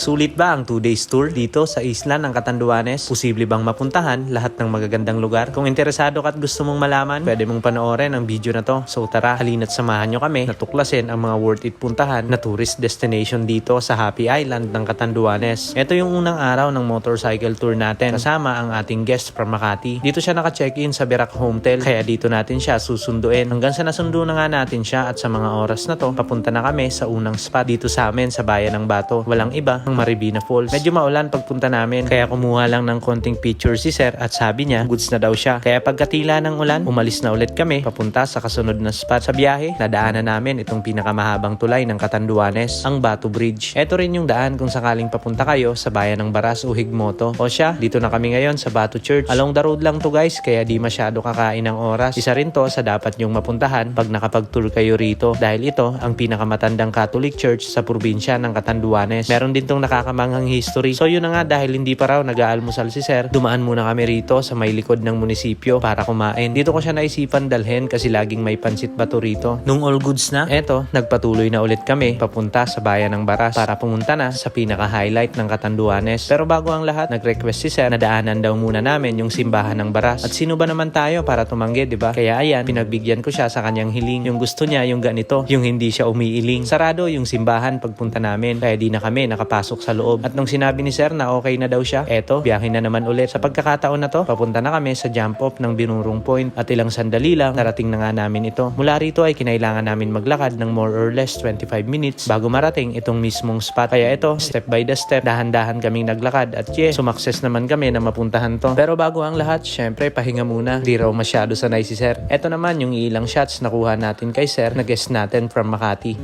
Sulit ba ang 2 days tour dito sa isla ng Catanduanes? Posible bang mapuntahan lahat ng magagandang lugar? Kung interesado ka at gusto mong malaman, pwede mong panoorin ang video na to. So tara, halina't samahan nyo kami na tuklasin ang mga worth it puntahan na tourist destination dito sa Happy Island ng Catanduanes. Ito yung unang araw ng motorcycle tour natin kasama ang ating guest from Makati. Dito siya naka-check-in sa Birak Hotel, kaya dito natin siya susunduin. Hanggang sa nasundo na nga natin siya at sa mga oras na to, papunta na kami sa unang spot dito sa amin sa bayan ng Bato. Walang iba ang Maribina Falls. Medyo maulan pagpunta namin, kaya kumuha lang ng konting picture si sir at sabi niya goods na daw siya. Kaya pagkatila ng ulan, umalis na ulit kami papunta sa kasunod na spot. Sa biyahe, nadaanan namin itong pinakamahabang tulay ng Catanduanes, ang Bato Bridge. Ito rin yung daan kung sakaling papunta kayo sa bayan ng Baras o Higmoto. O siya, dito na kami ngayon sa Bato Church. Along the road lang to guys, kaya di masyado kakain ng oras. Isa rin to sa dapat nyong mapuntahan pag nakapag-tour kayo rito dahil ito ang pinakamatandang Catholic Church sa probinsya ng Catanduanes. Meron din tong nakakamanghang history. So yun na nga, dahil hindi pa raw nag-aalmusal si sir, dumaan muna kami rito sa may likod ng munisipyo para kumain. Dito ko siya naisipan dalhin kasi laging may pansit bato rito. Nung all goods na, eto, nagpatuloy na ulit kami papunta sa bayan ng Baras para pumunta na sa pinaka-highlight ng Catanduanes. Pero bago ang lahat, nag-request si sir na daanan daw muna namin yung simbahan ng Baras. At sino ba naman tayo para tumanggi, diba? Kaya ayan, pinagbigyan ko siya sa kanyang hiling. Yung gusto niya, yung ganito, yung hindi siya umiiling. Sarado yung simbahan pagpunta namin, kaya di na kami nakapasok sa loob. At nung sinabi ni sir na okay na daw siya, eto, biyahe na naman ulit. Sa pagkakataon na to, papunta na kami sa jump off ng Binurong Point at ilang sandali lang, narating na nga namin ito. Mula rito ay kinailangan namin maglakad ng more or less 25 minutes bago marating itong mismong spot. Kaya ito, step by the step, dahan-dahan kaming naglakad at sumakses naman kami na mapuntahan to. Pero bago ang lahat, syempre pahinga muna. Di raw masyado sanay si sir. Eto naman yung ilang shots na kuha natin kay sir na guest natin from Makati.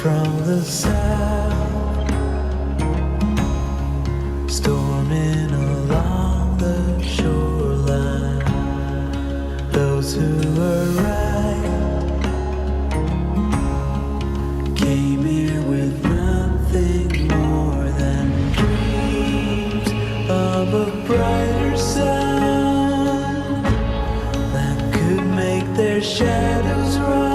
From the south, storming along the shoreline. Those who were right came here with nothing more than dreams of a brighter sun that could make their shadows run.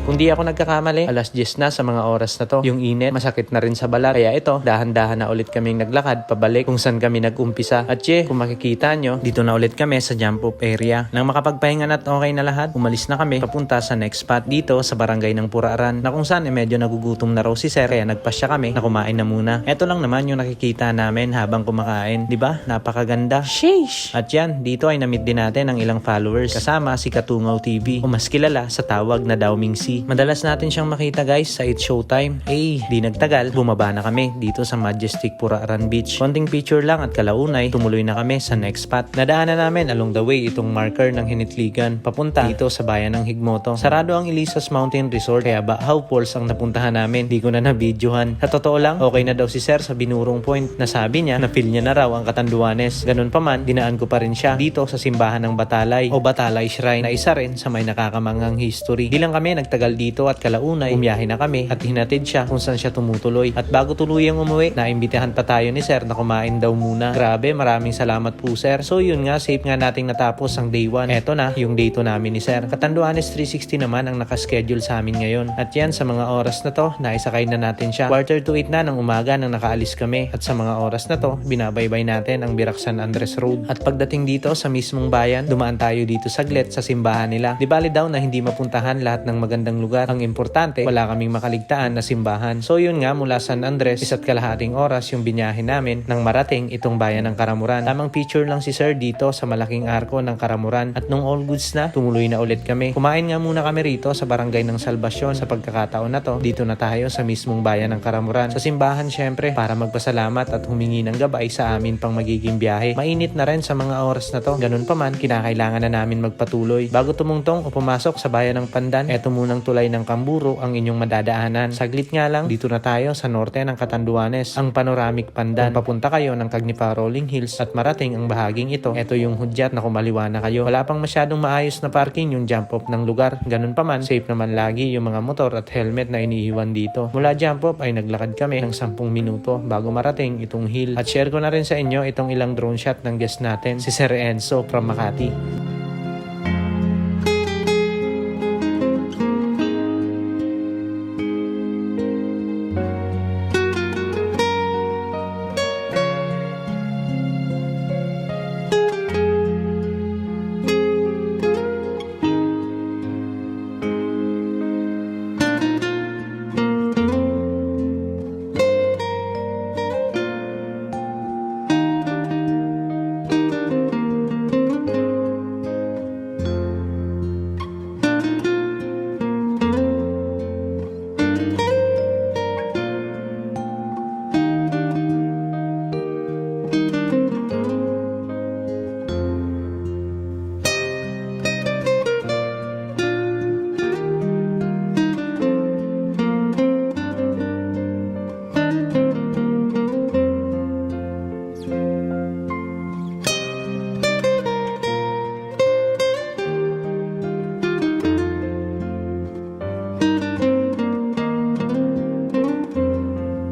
Kung di ako nagkakamali, alas 10 na sa mga oras na to. Yung init, masakit na rin sa balat. Kaya ito, dahan-dahan na ulit kaming naglakad pabalik kung saan kami nag-umpisa. At kung makikita nyo, dito na ulit kami sa jump off area. Nang makapagpahinga na at okay na lahat, umalis na kami papunta sa next spot dito sa barangay ng Puraaran na kung saan medyo nagugutom na raw si sir kaya nagpasya kami na kumain na muna. Ito lang naman yung nakikita namin habang kumakain. Diba? Napakaganda. Sheesh! At yan, dito ay na-meet din natin ang ilang followers kasama si Katungaw TV o mas kilala sa tawag na Dauming C. Madalas natin siyang makita guys sa It's Showtime. Di nagtagal, bumaba na kami dito sa Majestic Puraaran Beach. Konting picture lang at kalaunay, tumuloy na kami sa next spot. Nadaanan namin along the way itong marker ng Hinitligan papunta dito sa bayan ng Higmoto. Sarado ang Elisas Mountain Resort kaya Bahaw Falls ang napuntahan namin. Di ko na nabidyohan. Sa totoo lang, okay na daw si sir sa Binurong Point. Nasabi niya na feel niya na raw ang Catanduanes. Ganun pa man, dinaan ko pa rin siya dito sa simbahan ng Batalay o Batalay Shrine na isa rin sa may nakakamanghang history. Di lang kami nagtagal dito at kalaunay, bumiyahe na kami at hinatid siya kung saan siya tumutuloy. At bago tuluyang umuwi, naimbitahan pa tayo ni sir na kumain daw muna. Grabe, maraming salamat po sir. So yun nga, safe nga nating natapos ang day 1. Eto na, yung day 2 namin ni sir. Catanduanes 360 naman ang nakaschedule sa amin ngayon. At yan, sa mga oras na to, naisakay na natin siya. 7:45 na ng umaga nang nakaalis kami. At sa mga oras na to, binabaybay natin ang Birak San Andres Road. At pagdating dito sa mismong bayan, dumaan tayo dito saglit sa simbahan nila. Di bali daw na hindi mapuntahan lahat ng magandang lugar. Ang importante, wala kaming makaligtaan na simbahan. So yun nga, mula San Andres, 1.5 oras yung binyahe namin nang marating itong bayan ng Karamuran. Tamang picture lang si sir dito sa malaking arko ng Karamuran. At nung all goods na, tumuloy na ulit kami. Kumain nga muna kami rito sa barangay ng Salvacion. Sa pagkakataon na to, dito na tayo sa mismong bayan ng Karamuran. Sa simbahan syempre, para magpasalamat at humingi ng gabay sa amin pang magiging biyahe. Mainit na rin sa mga oras na to. Ganun pa man, kinakailangan na namin magpatuloy. Bago tumungtong o pumasok sa bayan ng Pandan, eto munang tulay ng Kamburo ang inyong madadaanan. Saglit nga lang, dito na tayo sa norte ng Catanduanes, ang Panoramic Pandan. Kung papunta kayo ng Cagnipa Rolling Hills at marating ang bahaging ito yung hudyat na kumaliwa na kayo. Wala pang masyadong maayos na parking yung jump off ng lugar. Ganun pa man, safe naman lagi yung mga motor at helmet na iniiwan dito. Mula jump off ay naglakad kami ng 10 minuto bago marating itong hill. At share ko na rin sa inyo itong ilang drone shot ng guest natin, si Sir Enzo from Makati.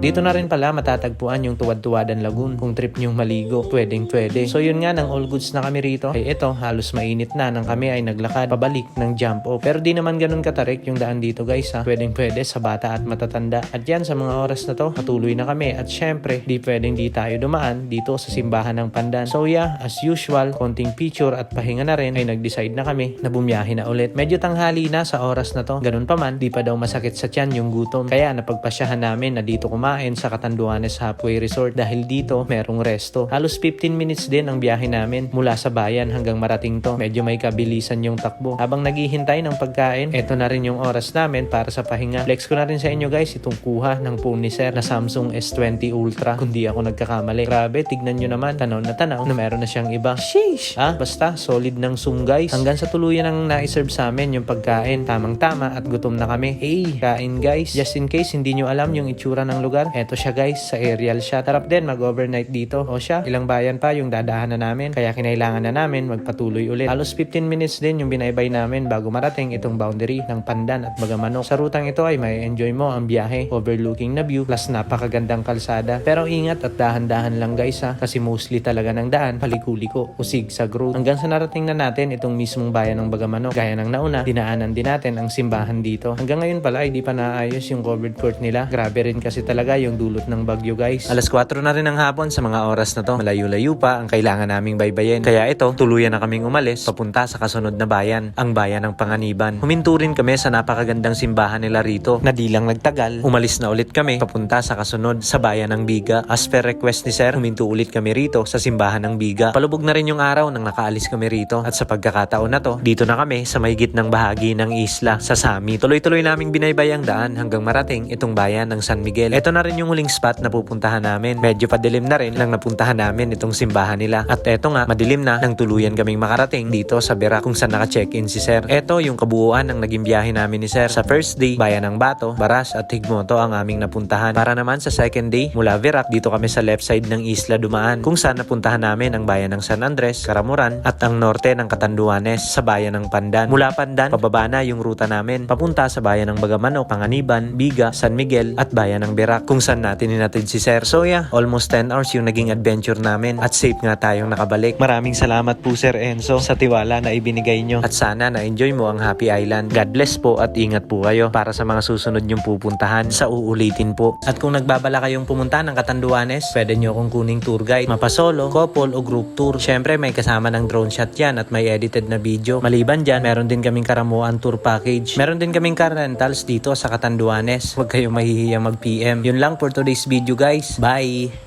Dito na rin pala matatagpuan yung Tuwad-Tuwadan Lagoon. Kung trip nyong maligo, pwedeng pwede. So yun nga, nang all goods na kami rito, ay ito, halos mainit na nang kami ay naglakad pabalik ng jump off. Pero di naman ganun katarik yung daan dito guys ha. Pwedeng pwede sa bata at matatanda. At yan, sa mga oras na to, patuloy na kami. At syempre, di pwedeng di tayo dumaan dito sa simbahan ng Pandan. So yeah, as usual, konting picture at pahinga na rin, ay nag-decide na kami na bumiyahe na ulit. Medyo tanghali na sa oras na to. Ganun pa man, di pa daw masakit sa tiyan yung gutom. Kaya napagpasyahan namin na dito kumain sa Catanduanes Halfway Resort dahil dito merong resto. Halos 15 minutes din ang biyahe namin mula sa bayan hanggang marating to. Medyo may kabilisan yung takbo. Habang naghihintay ng pagkain, eto na rin yung oras namin para sa pahinga. Flex ko na rin sa inyo guys itong kuha ng phone ni Sir na Samsung S20 Ultra. Kung di ako nagkakamali. Grabe, tignan nyo naman. Tanaw na meron na siyang iba. Sheesh! Basta solid ng zoom guys. Hanggang sa tuluyan ang naiserve sa amin yung pagkain. Tamang-tama at gutom na kami. Hey, kain guys. Just in case hindi nyo alam yung itsura ng lugar, eto siya guys, sa aerial shot. Tarap din mag-overnight dito. O siya, ilang bayan pa yung dadahanan namin. Kaya kinailangan na namin magpatuloy ulit. Halos 15 minutes din yung binaybay namin bago marating itong boundary ng Pandan at Bagamanok. Sa rutang ito ay may enjoy mo ang biyahe, overlooking na view, plus napakagandang kalsada. Pero ingat at dahan-dahan lang guys ha, kasi mostly talaga ng daan, paliko-liko, usig sa road. Hanggang sa narating na natin itong mismong bayan ng Bagamanok. Gaya ng nauna, dinaanan din natin ang simbahan dito. Hanggang ngayon pala ay di pa naayos yung covered court nila. Grabe rin kasi talaga yung dulot ng bagyo guys. Alas 4 na rin ng hapon sa mga oras na to. Malayo-layo pa ang kailangan naming baybayin. Kaya ito, tuluyan na kaming umalis papunta sa kasunod na bayan, ang bayan ng Panganiban. Huminto rin kami sa napakagandang simbahan nila rito na di lang nagtagal. Umalis na ulit kami papunta sa kasunod sa bayan ng Biga. As per request ni Sir, huminto ulit kami rito sa simbahan ng Biga. Palubog na rin yung araw nang nakaalis kami rito at sa pagkakataon na to, dito na kami sa may gitnang bahagi ng isla sa Sami. Tuloy-tuloy naming binaybay ang daan hanggang marating itong bayan ng San Miguel. Ito na rin yung huling spot na pupuntahan namin. Medyo padilim na rin lang napuntahan namin itong simbahan nila. At eto nga, madilim na nang tuluyan kaming makarating dito sa Bera kung saan naka-check-in si Sir. Eto yung kabuuan ng naging biyahe namin ni Sir. Sa first day, bayan ng Bato, Baras at Higmoto ang aming napuntahan. Para naman sa second day, mula Verac, dito kami sa left side ng isla dumaan kung saan napuntahan namin ang bayan ng San Andres, Caramuran at ang norte ng Catanduanes sa bayan ng Pandan. Mula Pandan, pababa na yung ruta namin papunta sa bayan ng Bagamanok, Panganiban, Biga, San Miguel at bayan ng Verac kung saan natin hinatid si Sir. So yeah, almost 10 hours yung naging adventure namin at safe nga tayong nakabalik. Maraming salamat po Sir Enzo sa tiwala na ibinigay nyo at sana na-enjoy mo ang Happy Island. God bless po at ingat po kayo para sa mga susunod nyong pupuntahan sa uulitin po. At kung nagbabala kayong pumunta ng Catanduanes, pwede nyo akong kuning tour guide, mapasolo, couple o group tour. Syempre may kasama ng drone shot yan at may edited na video. Maliban dyan, meron din kaming Karamuan tour package. Meron din kaming car rentals dito sa Catanduanes. Huwag kayong mahihiyang mag-PM. Yun lang for today's video guys. Bye!